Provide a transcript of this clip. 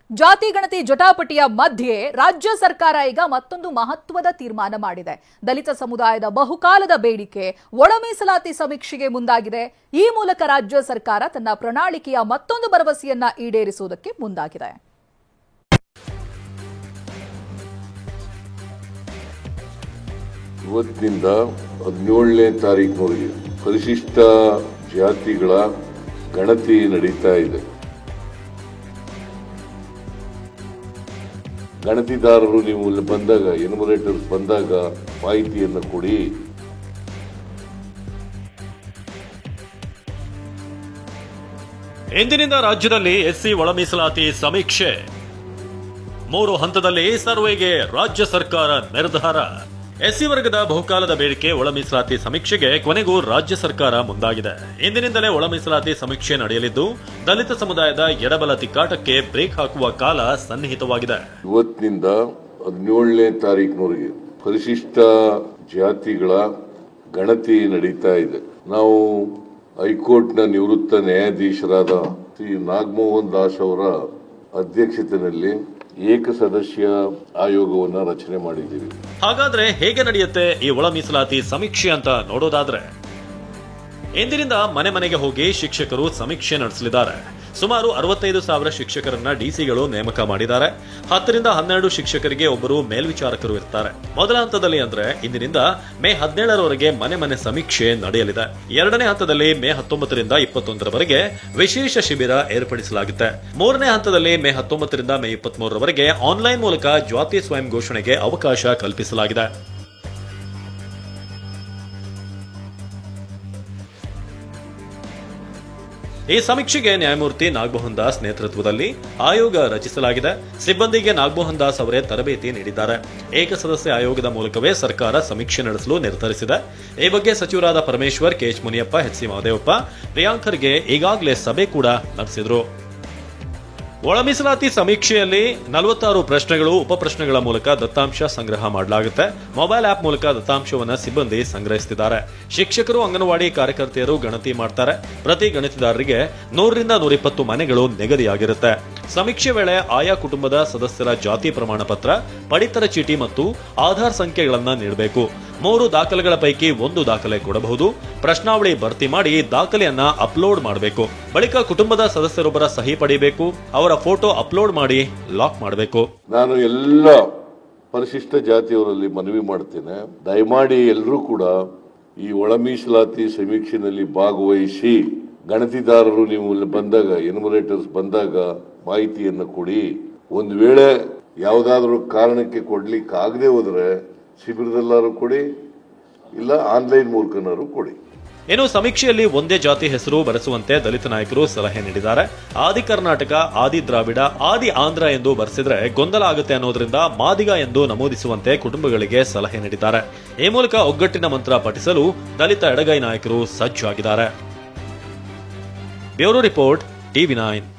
ಜಾತಿ ಗಣತಿ ಜಟಾಪಟಿಯ ಮಧ್ಯೆ ರಾಜ್ಯ ಸರ್ಕಾರ ಈಗ ಮತ್ತೊಂದು ಮಹತ್ವದ ತೀರ್ಮಾನ ಮಾಡಿದೆ. ದಲಿತ ಸಮುದಾಯದ ಬಹುಕಾಲದ ಬೇಡಿಕೆ ಒಳ ಮೀಸಲಾತಿ ಸಮೀಕ್ಷೆಗೆ ಮುಂದಾಗಿದೆ. ಈ ಮೂಲಕ ರಾಜ್ಯ ಸರ್ಕಾರ ತನ್ನ ಪ್ರಣಾಳಿಕೆಯ ಮತ್ತೊಂದು ಭರವಸೆಯನ್ನ ಈಡೇರಿಸುವುದಕ್ಕೆ ಮುಂದಾಗಿದೆ. ಇವತ್ತಿನಿಂದ 17ನೇ ತಾರೀಕಿನವರೆಗೆ ಪರಿಶಿಷ್ಟ ಜಾತಿಗಳ ಗಣತಿ ನಡೀತಾ ಇದೆ. ಗಣತಿದಾರರು ನೀವು ಬಂದಾಗ ಎನ್ಯುಮರೇಟರ್ಸ್ ಬಂದಾಗ ಮಾಹಿತಿಯನ್ನು ಕೊಡಿ. ಇಂದಿನಿಂದ ರಾಜ್ಯದಲ್ಲಿ ಎಸ್ಸಿ ಒಳ ಮೀಸಲಾತಿ ಸಮೀಕ್ಷೆ 3 ಹಂತದಲ್ಲಿ ಸರ್ವೆಗೆ ರಾಜ್ಯ ಸರ್ಕಾರ ನಿರ್ಧಾರ. ಎಸ್ಸಿ ವರ್ಗದ ಬಹುಕಾಲದ ಬೇಡಿಕೆ ಒಳ ಮೀಸಲಾತಿ ಸಮೀಕ್ಷೆಗೆ ಕೊನೆಗೂ ರಾಜ್ಯ ಸರ್ಕಾರ ಮುಂದಾಗಿದೆ. ಇಂದಿನಿಂದಲೇ ಒಳ ಮೀಸಲಾತಿ ಸಮೀಕ್ಷೆ ನಡೆಯಲಿದ್ದು ದಲಿತ ಸಮುದಾಯದ ಎಡಬಲ ತಿಕ್ಕಾಟಕ್ಕೆ ಬ್ರೇಕ್ ಹಾಕುವ ಕಾಲ ಸನ್ನಿಹಿತವಾಗಿದೆ. ಇವತ್ತಿನಿಂದ 17ನೇ ತಾರೀಕಿನವರೆಗೆ ಪರಿಶಿಷ್ಟ ಜಾತಿಗಳ ಗಣತಿ ನಡೀತಾ ಇದೆ. ನಾವು ಹೈಕೋರ್ಟ್ನ ನಿವೃತ್ತ ನ್ಯಾಯಾಧೀಶರಾದ ಶ್ರೀ ನಾಗಮೋಹನ್ ದಾಸ್ ಅವರ ಅಧ್ಯಕ್ಷತೆಯಲ್ಲಿ ಏಕಸದಸ್ಯ ಆಯೋಗವನ್ನು ರಚನೆ ಮಾಡಿದ್ದೀವಿ. ಹಾಗಾದ್ರೆ ಹೇಗೆ ನಡೆಯುತ್ತೆ ಈ ಒಳ ಮೀಸಲಾತಿ ಸಮೀಕ್ಷೆ ಅಂತ ನೋಡೋದಾದ್ರೆ, ಇಂದಿನಿಂದ ಮನೆ ಮನೆಗೆ ಹೋಗಿ ಶಿಕ್ಷಕರು ಸಮೀಕ್ಷೆ ನಡೆಸಲಿದ್ದಾರೆ. ಸುಮಾರು 65,000 ಶಿಕ್ಷಕರನ್ನ ಡಿಸಿಗಳು ನೇಮಕ ಮಾಡಿದ್ದಾರೆ. 10 ರಿಂದ 12 ಶಿಕ್ಷಕರಿಗೆ ಒಬ್ಬರು ಮೇಲ್ವಿಚಾರಕರು ಇರ್ತಾರೆ. ಮೊದಲ ಹಂತದಲ್ಲಿ ಅಂದ್ರೆ ಇಂದಿನಿಂದ ಮೇ 17ರವರೆಗೆ ಮನೆ ಮನೆ ಸಮೀಕ್ಷೆ ನಡೆಯಲಿದೆ. ಎರಡನೇ ಹಂತದಲ್ಲಿ ಮೇ 19 ರಿಂದ 21ರವರೆಗೆ ವಿಶೇಷ ಶಿಬಿರ ಏರ್ಪಡಿಸಲಾಗುತ್ತೆ. ಮೂರನೇ ಹಂತದಲ್ಲಿ ಮೇ 19 ರಿಂದ ಮೇ 23ರವರೆಗೆ ಆನ್ಲೈನ್ ಮೂಲಕ ಜಾತಿ ಸ್ವಯಂ ಘೋಷಣೆಗೆ ಅವಕಾಶ ಕಲ್ಪಿಸಲಾಗಿದೆ. ಈ ಸಮೀಕ್ಷೆಗೆ ನ್ಯಾಯಮೂರ್ತಿ ನಾಗಮೋಹನ್ ದಾಸ್ ನೇತೃತ್ವದಲ್ಲಿ ಆಯೋಗ ರಚಿಸಲಾಗಿದೆ. ಸಿಬ್ಬಂದಿಗೆ ನಾಗಮೋಹನ್ ದಾಸ್ ಅವರೇ ತರಬೇತಿ ನೀಡಿದ್ದಾರೆ. ಏಕಸದಸ್ಯ ಆಯೋಗದ ಮೂಲಕವೇ ಸರ್ಕಾರ ಸಮೀಕ್ಷೆ ನಡೆಸಲು ನಿರ್ಧರಿಸಿದೆ. ಈ ಬಗ್ಗೆ ಸಚಿವರಾದ Parameshwar, K H Muniyappa, H C Mahadevappa, Priyank Kharge ಈಗಾಗಲೇ ಸಭೆ ಕೂಡ ನಡೆಸಿದ್ರು. ಒಳ ಮೀಸಲಾತಿ ಸಮೀಕ್ಷೆಯಲ್ಲಿ 46 ಪ್ರಶ್ನೆಗಳು, ಉಪಪ್ರಶ್ನೆಗಳ ಮೂಲಕ ದತ್ತಾಂಶ ಸಂಗ್ರಹ ಮಾಡಲಾಗುತ್ತೆ. ಮೊಬೈಲ್ ಆಪ್ ಮೂಲಕ ದತ್ತಾಂಶವನ್ನು ಸಿಬ್ಬಂದಿ ಸಂಗ್ರಹಿಸುತ್ತಿದ್ದಾರೆ. ಶಿಕ್ಷಕರು, ಅಂಗನವಾಡಿ ಕಾರ್ಯಕರ್ತೆಯರು ಗಣತಿ ಮಾಡ್ತಾರೆ. ಪ್ರತಿ ಗಣತಿದಾರರಿಗೆ 100 ರಿಂದ 120 ಮನೆಗಳು ನಿಗದಿಯಾಗಿರುತ್ತೆ. ಸಮೀಕ್ಷೆ ವೇಳೆ ಆಯಾ ಕುಟುಂಬದ ಸದಸ್ಯರ ಜಾತಿ ಪ್ರಮಾಣ ಪತ್ರ, ಪಡಿತರ ಚೀಟಿ ಮತ್ತು ಆಧಾರ್ ಸಂಖ್ಯೆಗಳನ್ನು ನೀಡಬೇಕು. 3 ದಾಖಲೆಗಳ ಪೈಕಿ 1 ದಾಖಲೆ ಕೊಡಬಹುದು. ಪ್ರಶ್ನಾವಳಿ ಭರ್ತಿ ಮಾಡಿ ದಾಖಲೆಯನ್ನ ಅಪ್ಲೋಡ್ ಮಾಡಬೇಕು. ಬಳಿಕ ಕುಟುಂಬದ ಸದಸ್ಯರೊಬ್ಬರ ಸಹಿ ಪಡೆಯಬೇಕು. ಅವರ ಫೋಟೋ ಅಪ್ಲೋಡ್ ಮಾಡಿ ಲಾಕ್ ಮಾಡಬೇಕು. ನಾನು ಎಲ್ಲ ಪರಿಶಿಷ್ಟ ಜಾತಿಯವರಲ್ಲಿ ಮನವಿ ಮಾಡ್ತೇನೆ, ದಯಮಾಡಿ ಎಲ್ಲರೂ ಕೂಡ ಈ ಒಳ ಮೀಸಲಾತಿ ಸಮೀಕ್ಷೆಯಲ್ಲಿ ಭಾಗವಹಿಸಿ. ಗಣತಿದಾರರು ನೀವು ಬಂದಾಗ ಎನ್ಯುಮರೇಟರ್ಸ್ ಬಂದಾಗ ಮಾಹಿತಿಯನ್ನು ಕೊಡಿ. ಒಂದು ವೇಳೆ ಯಾವುದಾದ್ರೂ ಕಾರಣಕ್ಕೆ ಕೊಡ್ಲಿಕ್ಕೆ ಆಗದೆ ಹೋದ್ರೆ ಶಿಬಿರದಲ್ಲಾರು ಕೊಡಿ, ಇಲ್ಲ ಆನ್ಲೈನ್ ಮೂಲಕನಾರು ಕೊಡಿ. ಇನ್ನು ಸಮೀಕ್ಷೆಯಲ್ಲಿ ಒಂದೇ ಜಾತಿ ಹೆಸರು ಬರೆಸುವಂತೆ ದಲಿತ ನಾಯಕರು ಸಲಹೆ ನೀಡಿದ್ದಾರೆ. ಆದಿ ಕರ್ನಾಟಕ, ಆದಿ ದ್ರಾವಿಡ, ಆದಿ ಆಂಧ್ರ ಎಂದು ಬರೆಸಿದ್ರೆ ಗೊಂದಲ ಆಗುತ್ತೆ ಅನ್ನೋದ್ರಿಂದ ಮಾದಿಗ ಎಂದು ನಮೂದಿಸುವಂತೆ ಕುಟುಂಬಗಳಿಗೆ ಸಲಹೆ ನೀಡಿದ್ದಾರೆ. ಈ ಮೂಲಕ ಒಗ್ಗಟ್ಟಿನ ಮಂತ್ರ ಪಠಿಸಲು ದಲಿತ ಎಡಗೈ ನಾಯಕರು ಸಜ್ಜಾಗಿದ್ದಾರೆ. Bureau report, TV9.